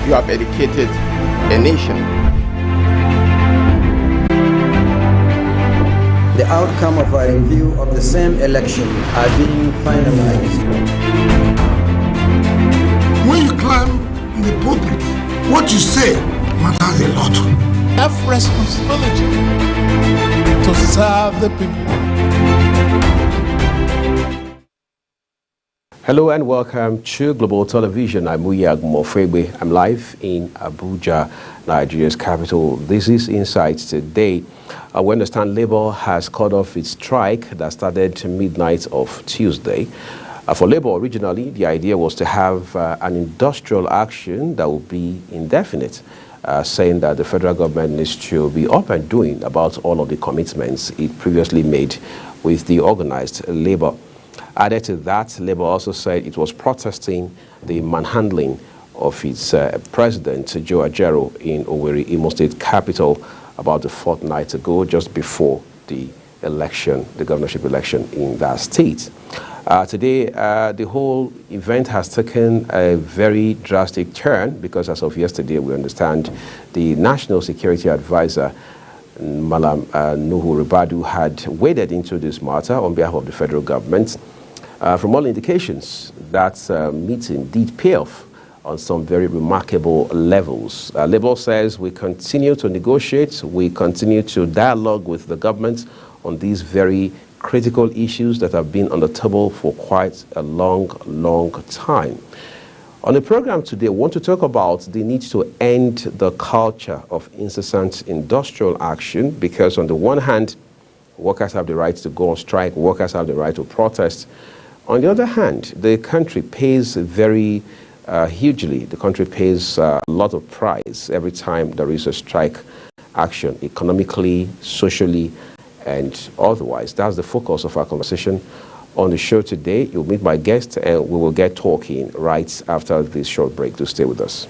you have educated a nation. The outcome of our review of the same election are being finalized. When you climb in the pulpit, what you say matters a lot. Have responsibility to serve the people. Hello and welcome to Global Television. I'm Muyi Agumofegbe. I'm live in Abuja, Nigeria's capital. This is Insights Today. We understand Labour has cut off its strike that started midnight of Tuesday. For Labour, originally, the idea was to have an industrial action that would be indefinite, saying that the federal government needs to be up and doing about all of the commitments it previously made with the organized Labour. Added to that, Labour also said it was protesting the manhandling of its president, Joe Ajaero, in Owerri, Imo State capital, about a fortnight ago, just before the election, the governorship election in that state. Today, the whole event has taken a very drastic turn because as of yesterday, we understand the National Security Advisor, Malam Nuhu Ribadu, had waded into this matter on behalf of the federal government. From all indications, that meeting did pay off on some very remarkable levels. Labour says we continue to negotiate, we continue to dialogue with the government on these very critical issues that have been on the table for quite a long time. On the program today, we want to talk about the need to end the culture of incessant industrial action because on the one hand, workers have the right to go on strike, workers have the right to protest. On the other hand, the country pays very hugely. The country pays a lot of price every time there is a strike action, economically, socially, and otherwise. That's the focus of our conversation on the show today. You'll meet my guest and we will get talking right after this short break. To stay with us.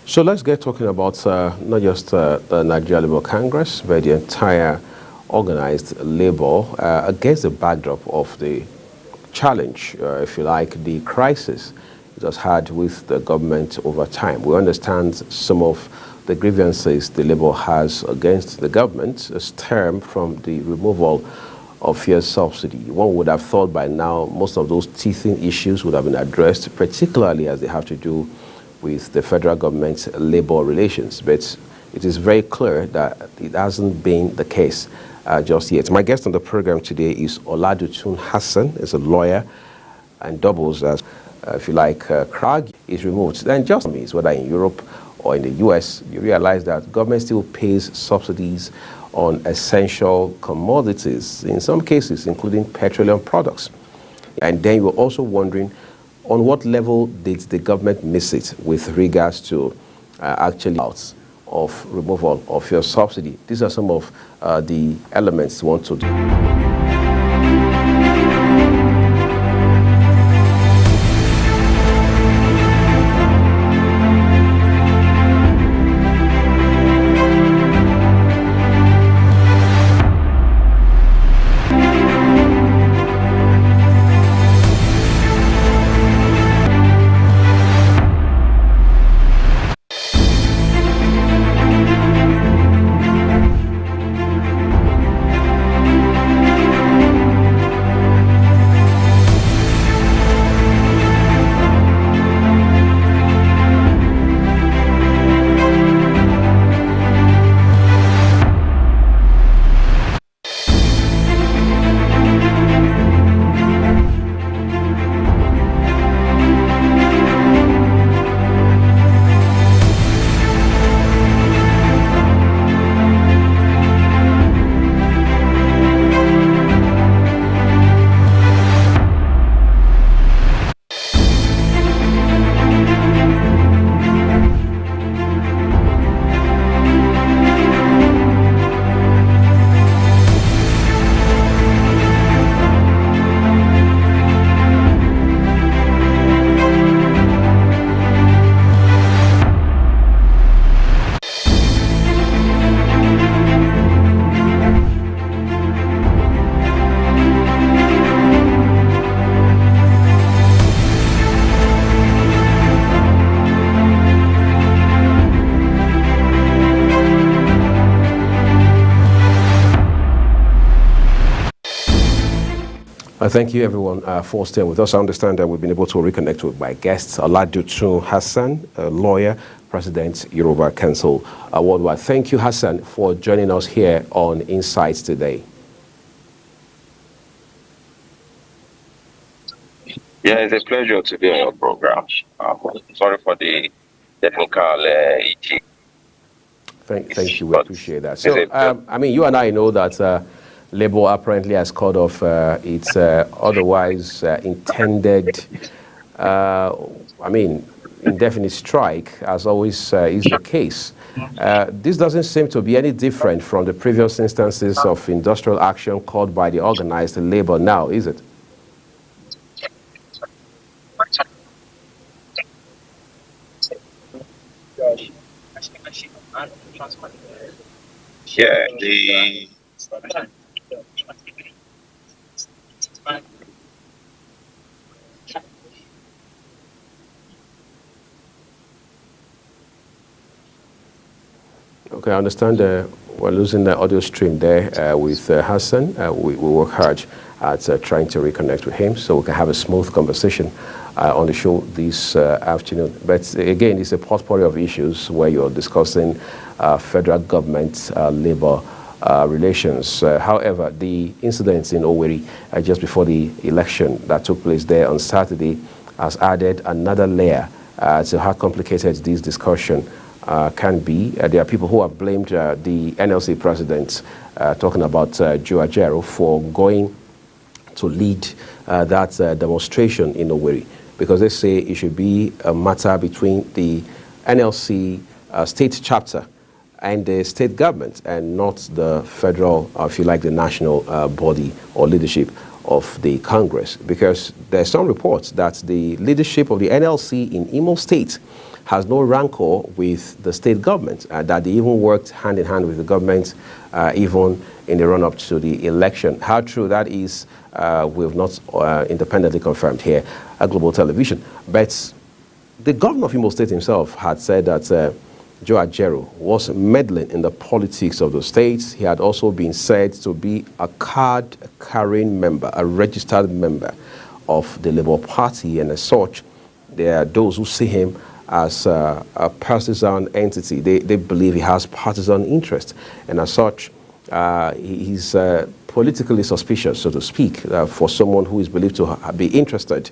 So let's get talking about not just the Nigeria Labour Congress, but the entire organized labor against the backdrop of the challenge, if you like, the crisis it has had with the government over time. We understand some of the grievances the Labour has against the government stem from the removal of fuel subsidy. One would have thought by now most of those teething issues would have been addressed, particularly as they have to do with the federal government's labor relations, but it is very clear that it hasn't been the case just yet. My guest on the program today is Oladotun Hassan, is a lawyer and doubles as, if you like, CRAG is removed. Then just means whether in Europe or in the US, you realize that government still pays subsidies on essential commodities, in some cases, including petroleum products. And then you're also wondering, on what level did the government miss it with regards to actually out of removal of your subsidy? These are some of the elements we want to do. Thank you, everyone, for staying with us. I understand that we've been able to reconnect with my guests, Oladotun Hassan, a lawyer, President, Yoruba Council Worldwide. Thank you, Hassan, for joining us here on Insights today. Yeah, it's a pleasure to be on your program. Sorry for the technical issue. Thank you. We appreciate that. So, I mean, you and I know that Labour apparently has called off its otherwise intended, indefinite strike, as always is the case. This doesn't seem to be any different from the previous instances of industrial action called by the organized Labour now, is it? Yeah, Okay, I understand we're losing the audio stream there with Hassan. We work hard at trying to reconnect with him so we can have a smooth conversation on the show this afternoon. But again, it's a potpourri of issues where you're discussing federal government labor relations. However, the incidents in Owerri just before the election that took place there on Saturday has added another layer to how complicated this discussion can be. There are people who have blamed the NLC president, talking about Joe Ajaero, for going to lead that demonstration in Owerri, because they say it should be a matter between the NLC state chapter and the state government, and not the federal, if you like, the national body or leadership of the Congress. Because there's some reports that the leadership of the NLC in Imo State has no rancor with the state government, that they even worked hand in hand with the government even in the run-up to the election. How true that is, we have not independently confirmed here at Global Television. But the governor of Imo State himself had said that Joe Ajaero was meddling in the politics of the state. He had also been said to be a card-carrying member, a registered member of the Labour Party, and as such, there are those who see him as a partisan entity. They believe he has partisan interest, and as such, he's politically suspicious, so to speak, for someone who is believed to be interested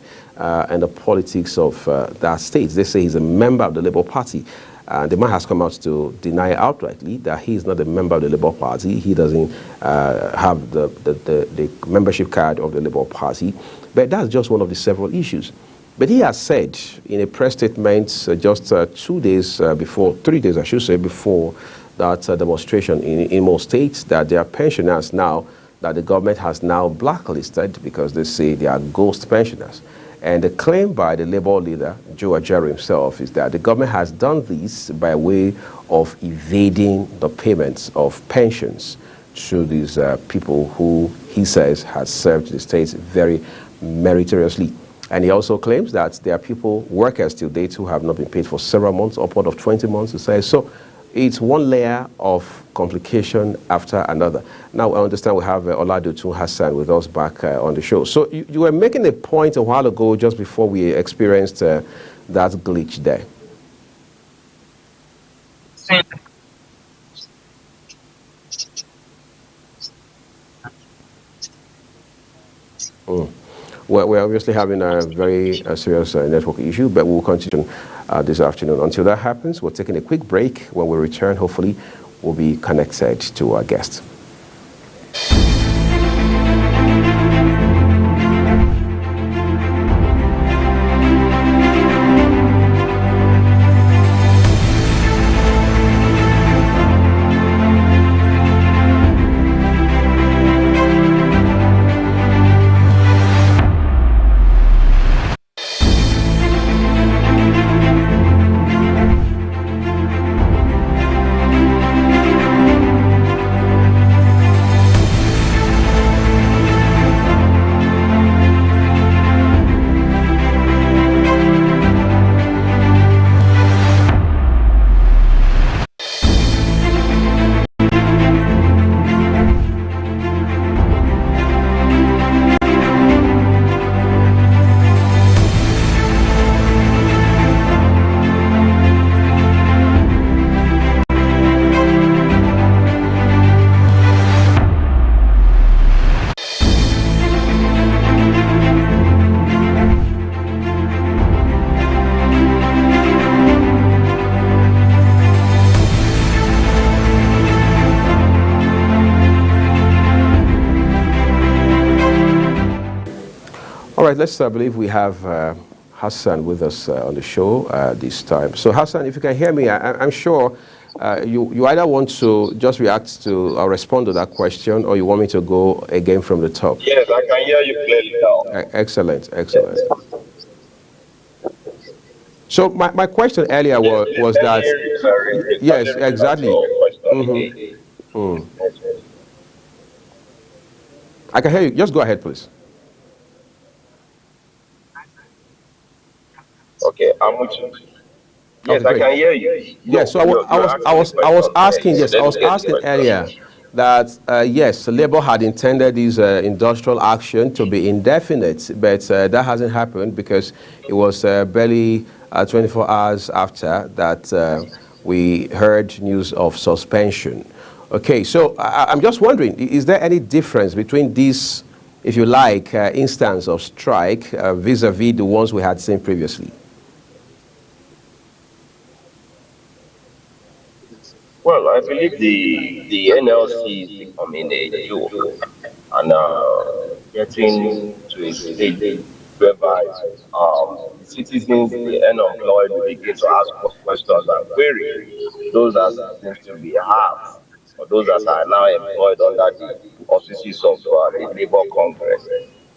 in the politics of that state. They say he's a member of the Labour Party. The man has come out to deny outrightly that he is not a member of the Labour Party. He doesn't have the membership card of the Labour Party. But that's just one of the several issues. But he has said in a press statement just 3 days I should say, before that demonstration in Imo State, that there are pensioners now that the government has now blacklisted because they say they are ghost pensioners. And the claim by the Labour leader, Joe Ajaero himself, is that the government has done this by way of evading the payments of pensions to these people who he says has served the state very meritoriously. And he also claims that there are people, workers till date, who have not been paid for several months, upward of 20 months, he says. So it's one layer of complication after another. Now, I understand we have Oladotun Hassan with us back on the show. So you were making a point a while ago, just before we experienced that glitch there. We're obviously having a very serious network issue, but we'll continue this afternoon. Until that happens, we're taking a quick break. When we return, hopefully, we'll be connected to our guest. right, let's believe we have Hassan with us on the show this time. So Hassan, if you can hear me, I'm sure you either want to just react to or respond to that question, or you want me to go again from the top. Yes, I can hear you clearly now. Excellent, excellent. So my question earlier was that, yes, exactly. I can hear you. Just go ahead, please. Okay, I'm with you. Yes, I can hear you. Yes, so I was asking earlier that yes, Labour had intended this industrial action to be indefinite, but that hasn't happened because it was barely 24 hours after that we heard news of suspension. Okay, so I'm just wondering, is there any difference between this, if you like, instance of strike vis-a-vis the ones we had seen previously? Well, I believe the NLC is becoming a joke and getting to a stage whereby the citizens, the unemployed, will begin to ask questions and queries. Those that seem to be half, or those that are now employed under the auspices of the Labour Congress.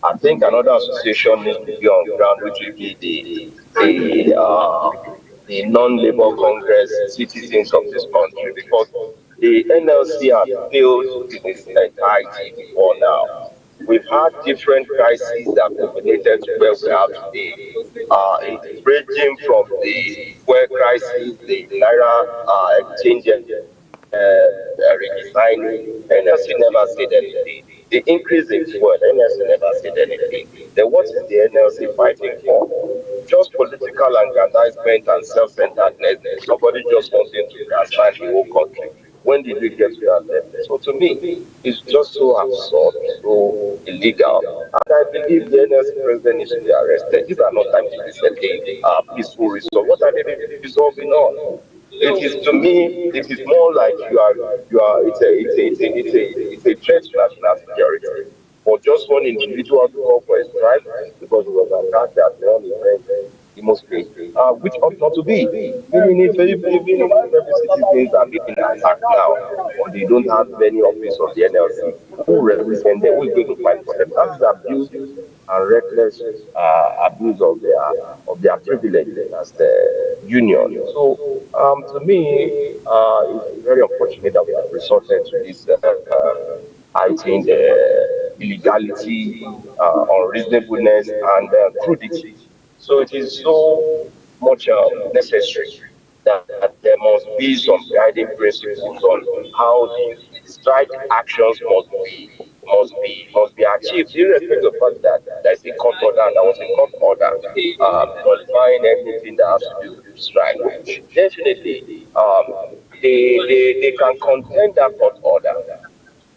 I think another association needs to be on ground, which will be the non-Labour Congress citizens of this country, because the NLC has failed in its entirety before now. We've had different crises that culminated to where we are today. It's ranging from the fuel crisis, the Naira exchange redesigning. NLC never said anything. The increase in fuel, NLC never said anything. Then what is the NLC fighting for? Just political aggrandizement and self-centeredness. Somebody just wanting to grandstand the whole country. When did we get to that level? So to me, it's just so absurd, so illegal. And I believe the NLC president needs to be arrested. These are not times to be settling peaceful resolve. What are they resolving on? It is, to me, it is more like it's a threat to national security. For just one individual to go for a strike because he was attacked at one event, which ought not to be. Meaning, if every citizens are being attacked now, or they don't have any office of the NLC, who represent them, who is going to fight for them? That is abuse and reckless abuse of their privileges as the union. So, to me, it's very unfortunate that we have resorted to this heightened illegality, unreasonableness, and crudity. So it is so much necessary that there must be some guiding principles on how the strike actions must be achieved, irrespective of the fact that there is a court order and there was a court order qualifying everything that has to do with strike. Definitely, they can contend that court order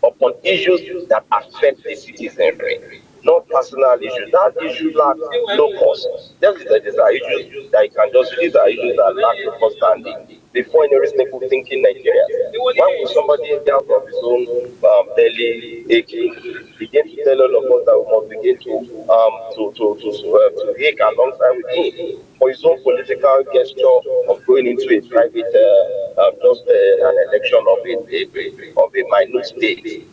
upon issues that affect the citizenry, not personal issues. That issue lacks no cost. These are issues that you can just, these are issues that lack no standing. Before any reasonable thinking Nigeria, why would somebody out of his own belly aching begin to tell all of us that we must begin to ache alongside with him for his own political gesture of going into a private an election of a minute state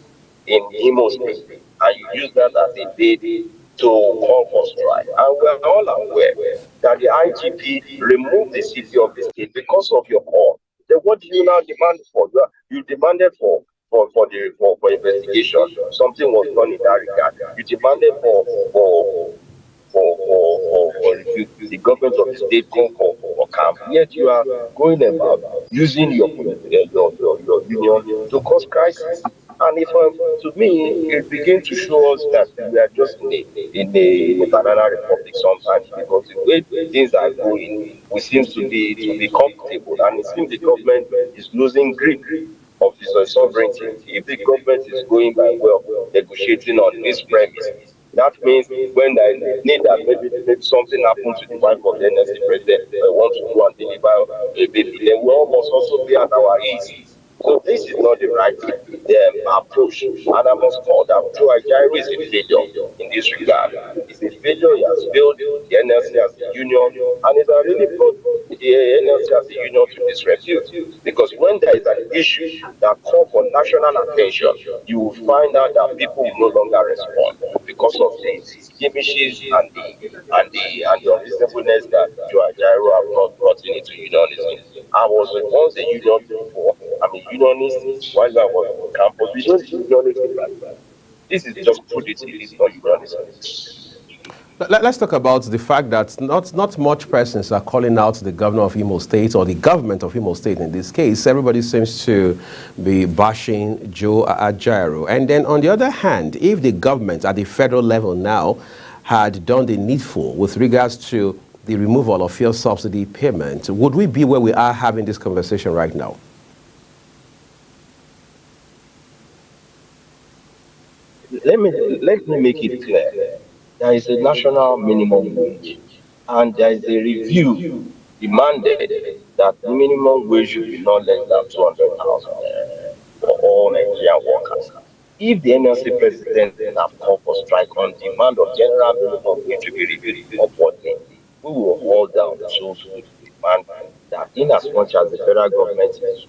in Imo State, and you use that as a bait to call for strike. And we're all aware that the IGP removed the city of the state because of your call. Then what do you now demand for? You demanded for investigation. Something was done in that regard. You demanded for the government of the state come for camp. Yet you are going about using your union to cause crisis. And if to me, it begins to show us that we are just in a banana republic sometimes, because the way things are going, we seem to be comfortable, and it seems the government is losing grip of its sovereignty. If the government is going by well negotiating on this premise, that means when there is a need that maybe something happens to the wife of the NLC president, I want to go and deliver a baby, then we all must also be at our ease. So this is not the right approach. And I must call that Joe Ajaero is a failure in this regard. It's a failure. He has failed the NLC as a union, and it has really brought the NLC as a union to disrepute. Because when there is an issue that calls for national attention, you will find out that people will no longer respond because of the skirmishes and the unreasonableness that Joe Ajaero have not brought into unionism. I was once a union before. I'm a unionist while I was on campus. We don't unionism like that. This is just crudity. It's not unionism. Let's talk about the fact that not much persons are calling out the governor of Imo State or the government of Imo State in this case. Everybody seems to be bashing Joe Ajaero. And then on the other hand, if the government at the federal level now had done the needful with regards to the removal of fuel subsidy payment, would we be where we are having this conversation right now? Let me make it clear. There is a national minimum wage, and there is a review demanded that minimum wage should be not less than 200,000 for all Nigerian workers. If the NLC president have called for strike on demand of general minimum wage to be reviewed upwardly, we will hold down to demand that in as much as the federal government is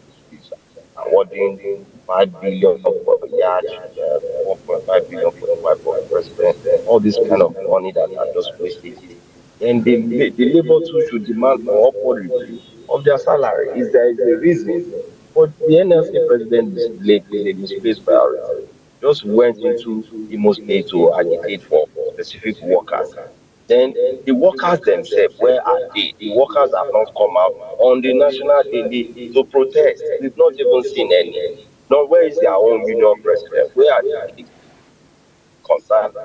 awarding 5 billion for the yard, 1.5 billion for the wife of the president, all this kind of money that are just wasted. And the labor too should demand for upward review of their salary. Is there is a reason? But the NLC president displayed a misplaced priority. Just went into Imo State to agitate for specific workers. Then the workers themselves, where are they? The workers have not come out on the national day to protest. We've not even seen any. Now, where is their own union president? Where are the concerned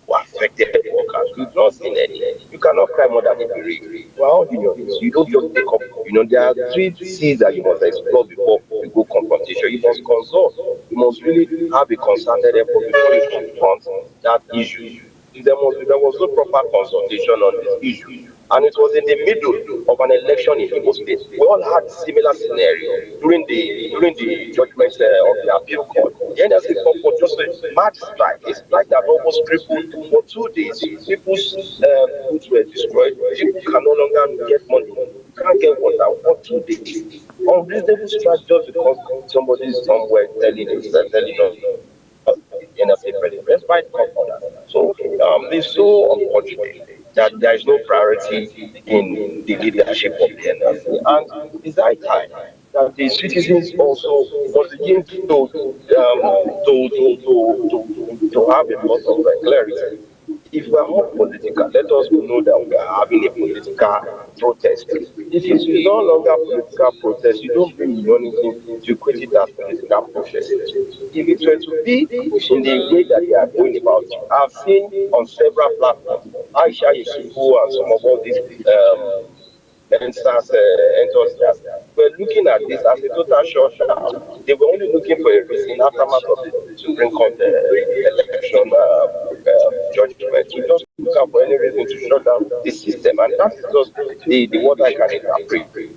who affected workers? We've not seen any. You cannot cry more than a bereaved. Well, you don't just take up. There are 3 C's that you must explore before you go confrontation. You must consult. You must really have a concerted effort before you confront that issue. There was no proper consultation on this issue. And it was in the middle of an election in Imo State. We all had similar scenario during the judgment of the appeal court. The NLC called for just a mad strike, a strike that almost crippled for 2 days. People's goods were destroyed. People can no longer get money. You can't get water for 2 days. Unreasonable strike just because somebody is somewhere telling us. NLC president, despite confidence. So it's so unfortunate that there is no priority in the leadership of the NLC, and it's high time that the citizens also must begin to have a lot of clarity. If we are more political, let us know that we are having a political protest. If it is no longer political protest, you don't bring unionism to equate it as political protest. If it were to be in the way that they are going about it, I've seen on several platforms, Aisha Yusufu and some of all these enthusiasts were looking at this as a total shutdown. They were only looking for a reason aftermath of the Supreme Court election judgment to just look out for any reason to shut down the system, and that is just the what I can interpret.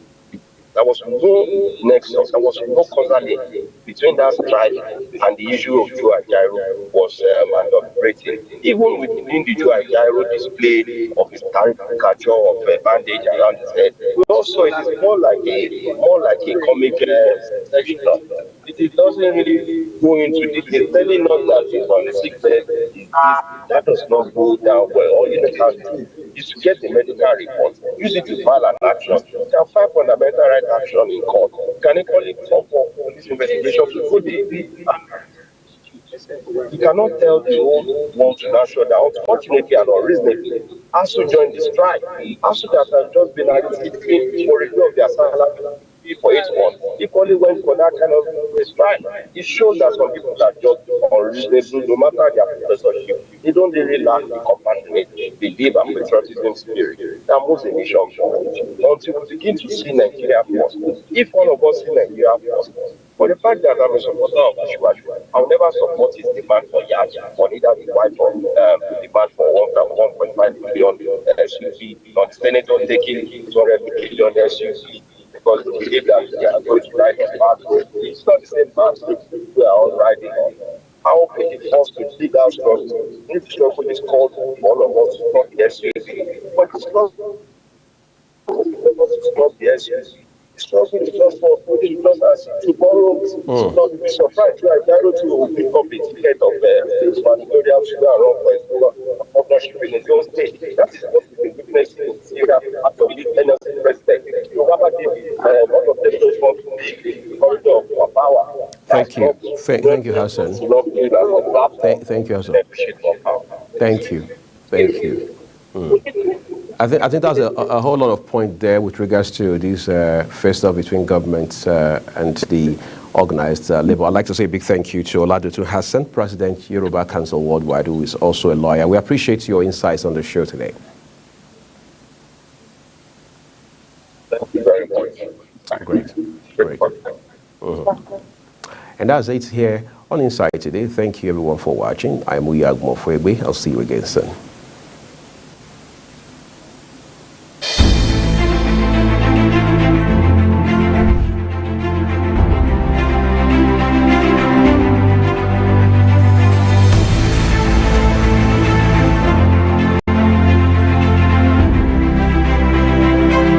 There was no nexus, there was no causal link between that strike and the issue of Joe Ajaero was operating. Even within the Joe Ajaero display of his caricature of a bandage around his head, we also it is more like a comic section. It doesn't really go into detail, telling us that he's on the sick bed. That does not go down well. All you can do is to get the medical report, use it to file an action. You can file fundamental right action in court. You can equally call for police investigation to go you cannot tell the whole world to not show that unfortunately and unreasonably ASUU joined the strike. ASUU that has just been agitating for review of their salary for 8 months, equally went for that kind of strike. It shows that some people are just unreasonable, no matter their professorship. They don't really lack the compassionate, believe and patriotism spirit that moves a nation forward. Until we begin to see Nigeria first. If one of us see Nigeria first, for the fact that I'm a supporter of Asiwaju, I will never support his demand for yard, or neither the wife of demand for 1.5 billion SUV, not senator taking 200 billion SUV. because we believe that we are going to ride on bad road. It's not the same bad road we are all riding on. How can it force to dig out struggle? If struggle is called for all of us, it's not the SUV, but it's not the SUV. Struggle is just for putting just as tomorrow should not be surprised. Right, Gyro to pick up the ticket of this mandatory sugar run for partnership in his own state. That is what we've been witnessing in Syria after we did NLC president. You rather give all of them those want to be the corridor of power. Thank you. Thank you, Hassan. Thank you, Hassan. Thank you. Thank you. I think that's a whole lot of point there with regards to this face-off between government and the organized labor. I'd like to say a big thank you to Oladoto Hassan, President, Yoruba Council Worldwide, who is also a lawyer. We appreciate your insights on the show today. Thank you very much. Great. And that's it here on Insight today. Thank you everyone for watching. I'm Uyag Mofwebe. I'll see you again soon.